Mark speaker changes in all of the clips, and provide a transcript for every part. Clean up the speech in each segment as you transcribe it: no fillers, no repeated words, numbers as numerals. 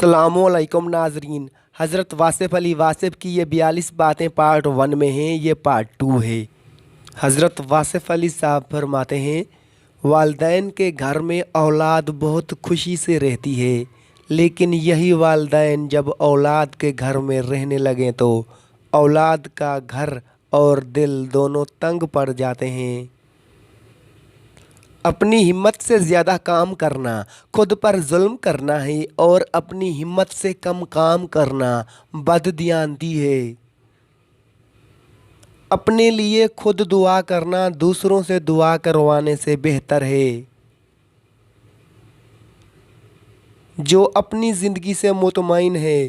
Speaker 1: अस्सलामुअलैकुम नाजरीन। हज़रत वासिफ़ अली वासिफ़ की ये 42 बातें पार्ट 1 में हैं, ये पार्ट 2 है। हज़रत वासिफ़ अली साहब फरमाते हैं, वालदैन के घर में औलाद बहुत खुशी से रहती है, लेकिन यही वालदैन जब औलाद के घर में रहने लगें तो औलाद का घर और दिल दोनों तंग पड़ जाते हैं। अपनी हिम्मत से ज़्यादा काम करना खुद पर जुल्म करना है और अपनी हिम्मत से कम काम करना बददियानती है। अपने लिए खुद दुआ करना दूसरों से दुआ करवाने से बेहतर है। जो अपनी ज़िंदगी से मुतमईन है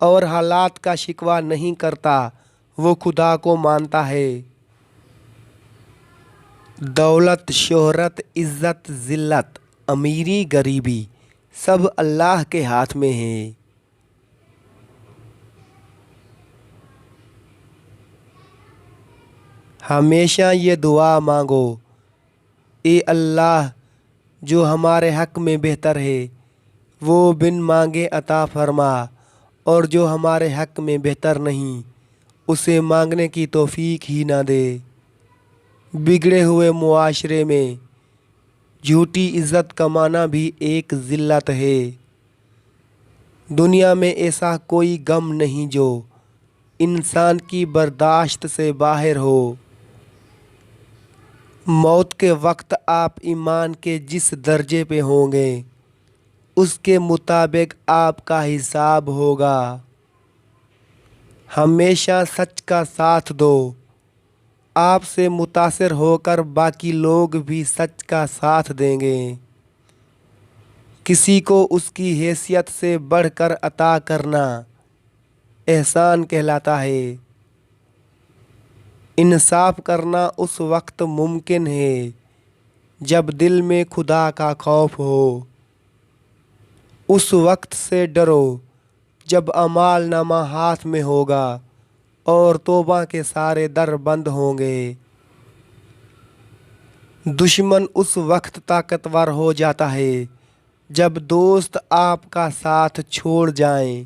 Speaker 1: और हालात का शिकवा नहीं करता, वो खुदा को मानता है। दौलत, शोहरत, इज़्ज़त, ज़िल्लत, अमीरी, गरीबी सब अल्लाह के हाथ में है। हमेशा ये दुआ मांगो, ए अल्लाह, जो हमारे हक़ में बेहतर है वो बिन मांगे अता फरमा, और जो हमारे हक़ में बेहतर नहीं उसे मांगने की तौफीक ही ना दे। बिगड़े हुए मुआशरे में झूठी इज़्ज़त कमाना भी एक ज़िल्लत है। दुनिया में ऐसा कोई गम नहीं जो इंसान की बर्दाश्त से बाहर हो। मौत के वक्त आप ईमान के जिस दर्जे पे होंगे उसके मुताबिक आपका हिसाब होगा। हमेशा सच का साथ दो, आपसे मुतासिर होकर बाकी लोग भी सच का साथ देंगे। किसी को उसकी हैसियत से बढ़कर अता करना एहसान कहलाता है। इंसाफ करना उस वक्त मुमकिन है जब दिल में खुदा का खौफ हो। उस वक्त से डरो जब अमाल नामा हाथ में होगा और तौबा के सारे दर बंद होंगे। दुश्मन उस वक्त ताकतवर हो जाता है जब दोस्त आपका साथ छोड़ जाएं।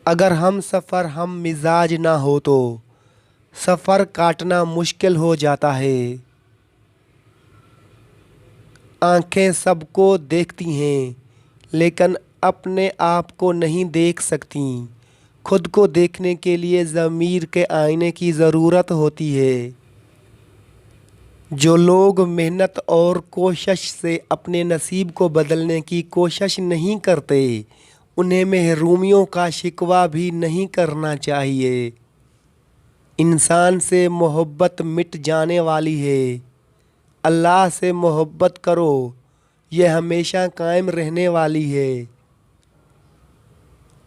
Speaker 1: अगर हम सफ़र हम मिजाज ना हो तो सफ़र काटना मुश्किल हो जाता है। आँखें सबको देखती हैं लेकिन अपने आप को नहीं देख सकती। खुद को देखने के लिए ज़मीर के आईने की ज़रूरत होती है। जो लोग मेहनत और कोशिश से अपने नसीब को बदलने की कोशिश नहीं करते उन्हें महरूमियों का शिकवा भी नहीं करना चाहिए। इंसान से मोहब्बत मिट जाने वाली है, अल्लाह से मोहब्बत करो, यह हमेशा कायम रहने वाली है।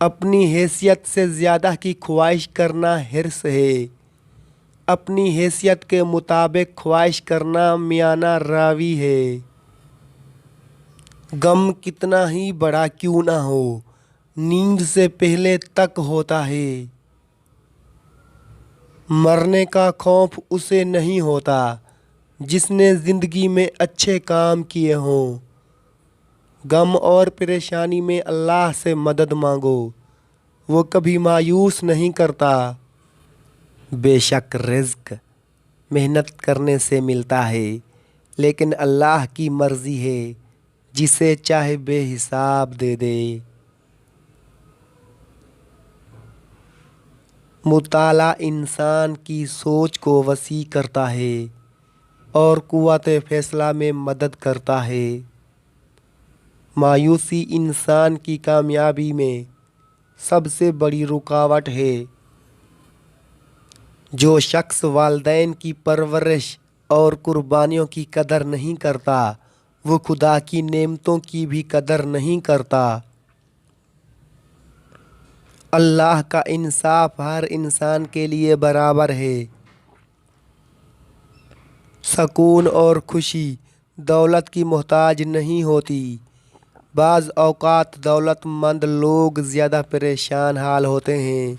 Speaker 1: अपनी हैसियत से ज़्यादा की ख्वाहिश करना हिर्स है, अपनी हैसियत के मुताबिक ख्वाहिश करना मियाना रावी है। गम कितना ही बड़ा क्यों ना हो, नींद से पहले तक होता है। मरने का खौफ उसे नहीं होता जिसने ज़िंदगी में अच्छे काम किए हों। गम और परेशानी में अल्लाह से मदद मांगो, वो कभी मायूस नहीं करता। बेशक रिज़्क़ मेहनत करने से मिलता है, लेकिन अल्लाह की मर्ज़ी है, जिसे चाहे बेहिसाब दे दे। मुताला इंसान की सोच को वसी करता है और कुव्वत फ़ैसला में मदद करता है। मायूसी इंसान की कामयाबी में सबसे बड़ी रुकावट है। जो शख्स वालदैन की परवरिश और कुर्बानियों की कदर नहीं करता वो खुदा की नेमतों की भी कदर नहीं करता। अल्लाह का इंसाफ हर इंसान के लिए बराबर है। सुकून और खुशी दौलत की मोहताज नहीं होती। बाज़ औक़ात दौलतमंद लोग ज़्यादा परेशान हाल होते हैं।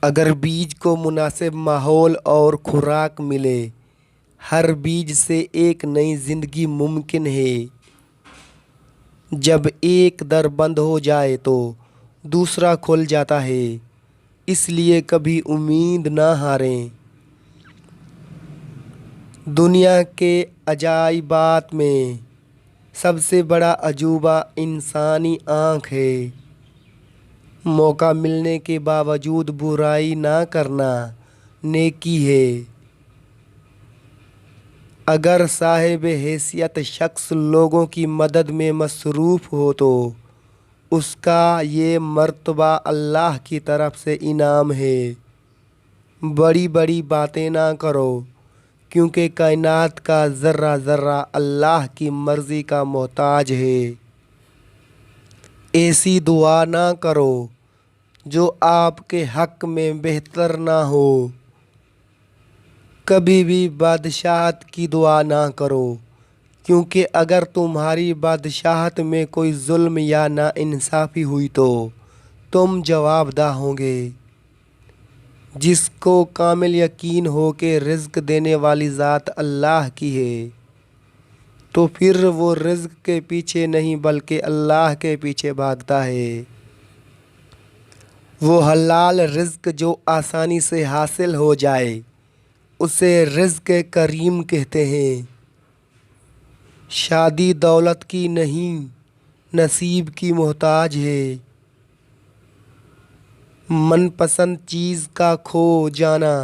Speaker 1: अगर बीज को मुनासिब माहौल और खुराक मिले, हर बीज से एक नई ज़िंदगी मुमकिन है। जब एक दर बंद हो जाए तो दूसरा खुल जाता है, इसलिए कभी उम्मीद ना हारें। दुनिया के अजाइबात में सबसे बड़ा अजूबा इंसानी आँख है। मौका मिलने के बावजूद बुराई ना करना नेकी है। अगर साहिब हैसियत शख्स लोगों की मदद में मसरूफ़ हो तो उसका ये मर्तबा अल्लाह की तरफ से इनाम है। बड़ी बड़ी बातें ना करो, क्योंकि कायनात का ज़र्रा ज़र्रा अल्लाह की मर्ज़ी का मोहताज है। ऐसी दुआ ना करो जो आपके हक़ में बेहतर ना हो। कभी भी बादशाहत की दुआ ना करो, क्योंकि अगर तुम्हारी बादशाहत में कोई जुल्म या नाइंसाफ़ी हुई तो तुम जवाबदेह होंगे। जिसको कामिल यकीन हो कि रिज़्क़ देने वाली ज़ात अल्लाह की है, तो फिर वो रिज़्क़ के पीछे नहीं बल्कि अल्लाह के पीछे भागता है। वो हलाल रिज़्क़ जो आसानी से हासिल हो जाए उसे रिज़्क़ करीम कहते हैं। शादी दौलत की नहीं, नसीब की मोहताज है। मनपसंद चीज़ का खो जाना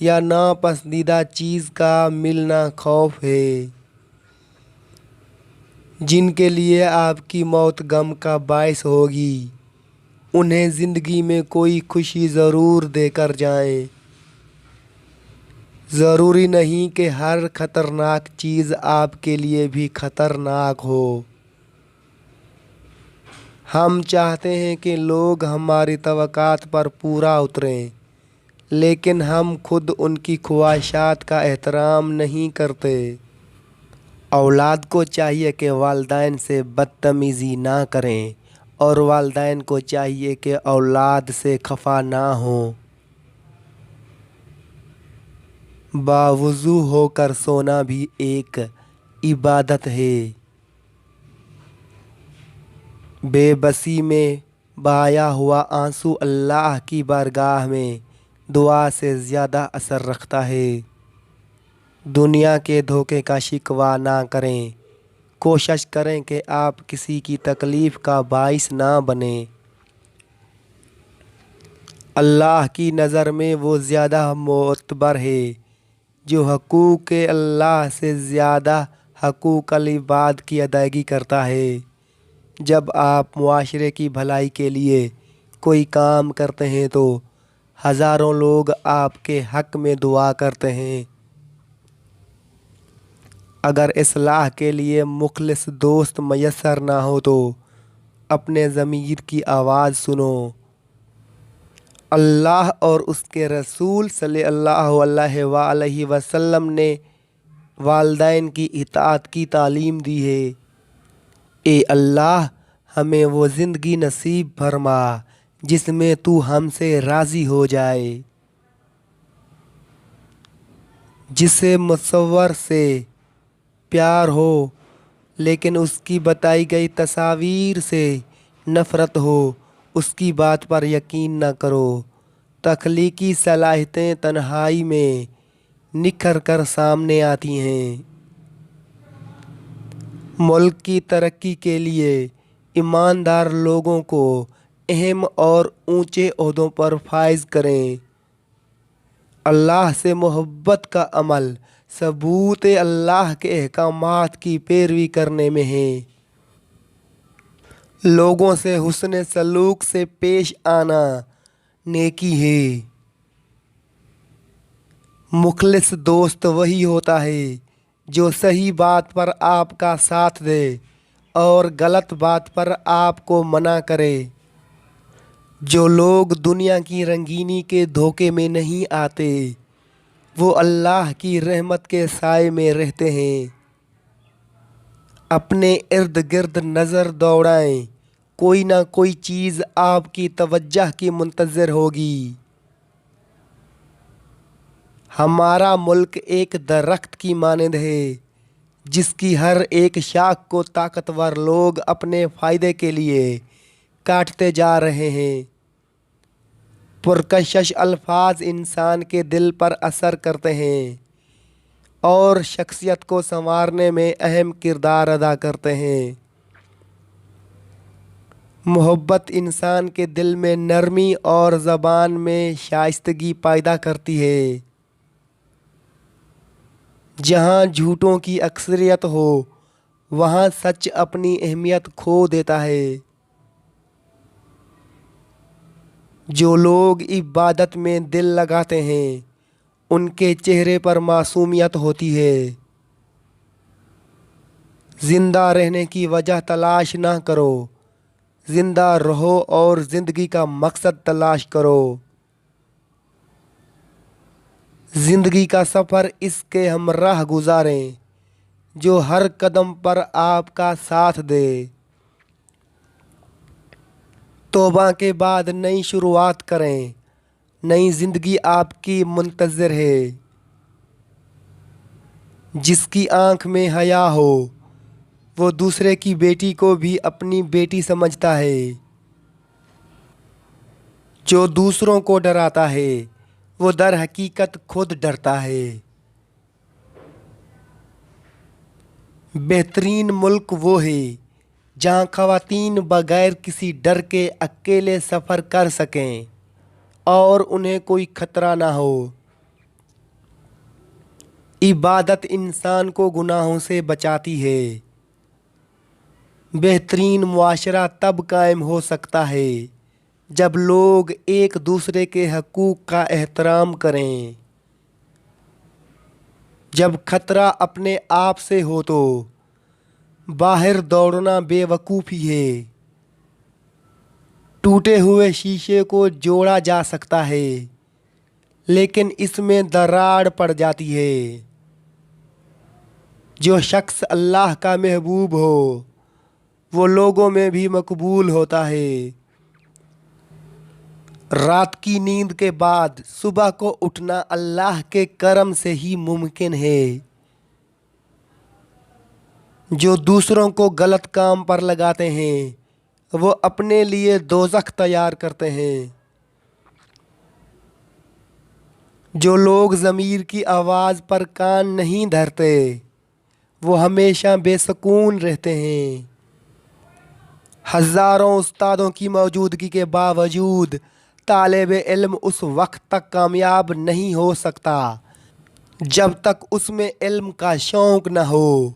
Speaker 1: या नापसंदीदा चीज़ का मिलना खौफ है। जिनके लिए आपकी मौत गम का बायस होगी, उन्हें ज़िंदगी में कोई खुशी ज़रूर देकर जाएं। ज़रूरी नहीं कि हर ख़तरनाक चीज़ आपके लिए भी ख़तरनाक हो। हम चाहते हैं कि लोग हमारी तवक्कात पर पूरा उतरें, लेकिन हम खुद उनकी ख्वाहिशात का एहतराम नहीं करते। औलाद को चाहिए कि वालिदैन से बदतमीज़ी ना करें और वालिदैन को चाहिए कि औलाद से खफा ना हों। बावुज़ू होकर सोना भी एक इबादत है। बेबसी में बहाया हुआ आंसू अल्लाह की बारगाह में दुआ से ज़्यादा असर रखता है। दुनिया के धोखे का शिकवा ना करें। कोशिश करें कि आप किसी की तकलीफ़ का बाइस ना बने। अल्लाह की नज़र में वो ज़्यादा मोतबर है जो हकूक़ अल्लाह से ज़्यादा हकूक़ अल इबाद की अदायगी करता है। जब आप मुआशरे की भलाई के लिए कोई काम करते हैं तो हज़ारों लोग आपके हक़ में दुआ करते हैं। अगर इस्लाह के लिए मुखलिस दोस्त मयस्सर ना हो तो अपने ज़मीर की आवाज़ सुनो। अल्लाह और उसके रसूल सल्लल्लाहु अलैहि वसल्लम ने वालिदैन की इताअत की तालीम दी है। ए अल्लाह, हमें वो ज़िंदगी नसीब फरमा जिसमें तू हमसे राज़ी हो जाए, जिसे मुसव्वर से प्यार हो लेकिन उसकी बताई गई तस्वीर से नफ़रत हो। उसकी बात पर यकीन न करो। तख्लीकी सलाहियतें तन्हाई में निखर कर सामने आती हैं। मुल्क की तरक्की के लिए ईमानदार लोगों को अहम और ऊंचे ओहदों पर फाइज करें। अल्लाह से मोहब्बत का अमल सबूत अल्लाह के अहकामात की पैरवी करने में है। लोगों से हुस्न सलूक से पेश आना नेकी है। मुखलिस दोस्त वही होता है जो सही बात पर आपका साथ दे और गलत बात पर आपको मना करे। जो लोग दुनिया की रंगीनी के धोखे में नहीं आते, वो अल्लाह की रहमत के साए में रहते हैं। अपने इर्द गिर्द नज़र दौड़ाएं, कोई ना कोई चीज़ आपकी तवज्जो की मुंतज़िर होगी। हमारा मुल्क एक दरख्त की मानंद है जिसकी हर एक शाख को ताकतवर लोग अपने फायदे के लिए काटते जा रहे हैं। पुरकशिश अल्फाज इंसान के दिल पर असर करते हैं और शख्सियत को संवारने में अहम किरदार अदा करते हैं। मोहब्बत इंसान के दिल में नरमी और ज़बान में शाइस्तगी पैदा करती है। जहाँ झूठों की अक्सरियत हो वहाँ सच अपनी अहमियत खो देता है। जो लोग इबादत में दिल लगाते हैं उनके चेहरे पर मासूमियत होती है। ज़िंदा रहने की वजह तलाश ना करो, ज़िंदा रहो और ज़िंदगी का मकसद तलाश करो। ज़िंदगी का सफ़र इसके हमराह गुजारें जो हर कदम पर आपका साथ दे। तौबा के बाद नई शुरुआत करें, नई ज़िंदगी आपकी मुंतज़िर है। जिसकी आँख में हया हो वो दूसरे की बेटी को भी अपनी बेटी समझता है। जो दूसरों को डराता है वो दर हकीकत खुद डरता है। बेहतरीन मुल्क वो है जहाँ ख़वातीन बग़ैर किसी डर के अकेले सफ़र कर सकें और उन्हें कोई ख़तरा ना हो। इबादत इंसान को गुनाहों से बचाती है। बेहतरीन मुआशरा तब कायम हो सकता है जब लोग एक दूसरे के हकूक़ का एहतराम करें। जब खतरा अपने आप से हो तो बाहर दौड़ना बेवकूफ़ी है। टूटे हुए शीशे को जोड़ा जा सकता है लेकिन इसमें दरार पड़ जाती है। जो शख्स अल्लाह का महबूब हो वो लोगों में भी मकबूल होता है। रात की नींद के बाद सुबह को उठना अल्लाह के करम से ही मुमकिन है। जो दूसरों को गलत काम पर लगाते हैं वो अपने लिए दोज़ख तैयार करते हैं। जो लोग ज़मीर की आवाज़ पर कान नहीं धरते वो हमेशा बेसुकून रहते हैं। हज़ारों उस्तादों की मौजूदगी के बावजूद तालिब इल्म उस वक्त तक कामयाब नहीं हो सकता जब तक उसमें इल्म का शौक़ न हो।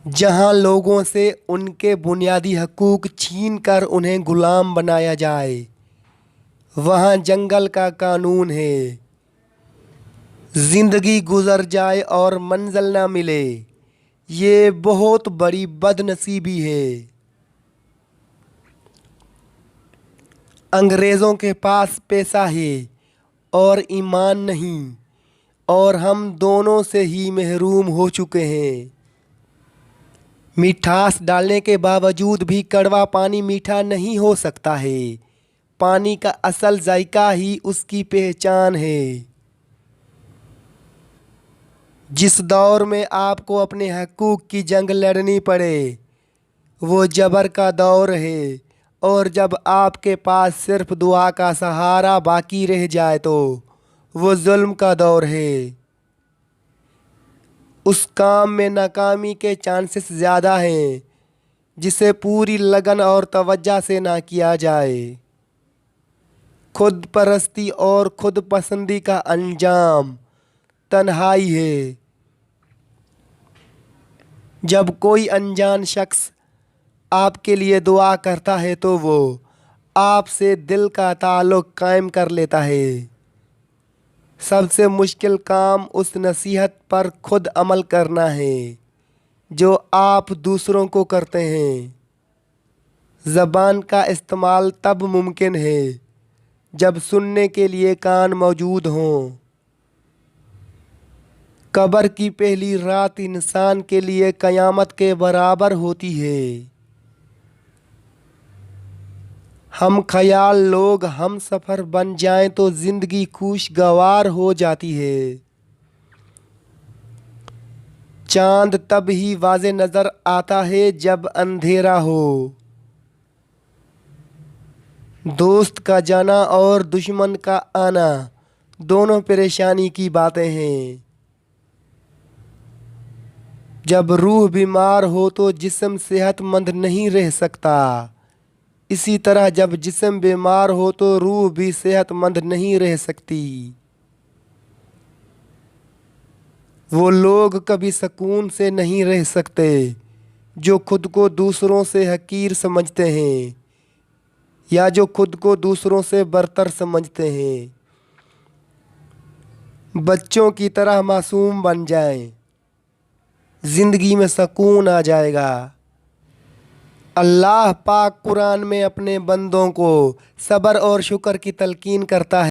Speaker 1: जहाँ लोगों से उनके बुनियादी हकूक़ छीन कर उन्हें ग़ुलाम बनाया जाए वहाँ जंगल का कानून है। ज़िंदगी गुज़र जाए और मंज़िल ना मिले ये बहुत बड़ी बदनसीबी है। अंग्रेज़ों के पास पैसा है और ईमान नहीं और हम दोनों से ही महरूम हो चुके हैं। मिठास डालने के बावजूद भी कड़वा पानी मीठा नहीं हो सकता है। पानी का असल जायका ही उसकी पहचान है। जिस दौर में आपको अपने हकूक़ की जंग लड़नी पड़े वो जबर का दौर है और जब आपके पास सिर्फ दुआ का सहारा बाकी रह जाए तो वो जुल्म का दौर है। उस काम में नाकामी के चांसेस ज़्यादा हैं जिसे पूरी लगन और तवज्जो से ना किया जाए। खुद परस्ती और खुद पसंदी का अंजाम तन्हाई है। जब कोई अनजान शख्स आपके लिए दुआ करता है तो वो आपसे दिल का ताल्लुक़ कायम कर लेता है। सबसे मुश्किल काम उस नसीहत पर खुद अमल करना है जो आप दूसरों को करते हैं। ज़बान का इस्तेमाल तब मुमकिन है जब सुनने के लिए कान मौजूद हों। कब्र की पहली रात इंसान के लिए क़यामत के बराबर होती है। हम ख्याल लोग हम सफ़र बन जाएं तो ज़िंदगी खुशगवार हो जाती है। चांद तब ही वाज़े नज़र आता है जब अंधेरा हो। दोस्त का जाना और दुश्मन का आना दोनों परेशानी की बातें हैं। जब रूह बीमार हो तो जिस्म सेहतमंद नहीं रह सकता। इसी तरह जब जिस्म बीमार हो तो रूह भी सेहतमंद नहीं रह सकती। वो लोग कभी सुकून से नहीं रह सकते जो खुद को दूसरों से हकीर समझते हैं या जो खुद को दूसरों से बरतर समझते हैं। बच्चों की तरह मासूम बन जाएं, जिंदगी में सुकून आ जाएगा। अल्लाह पाक कुरान में अपने बंदों को सब्र और शुक्र की तलकीन करता है।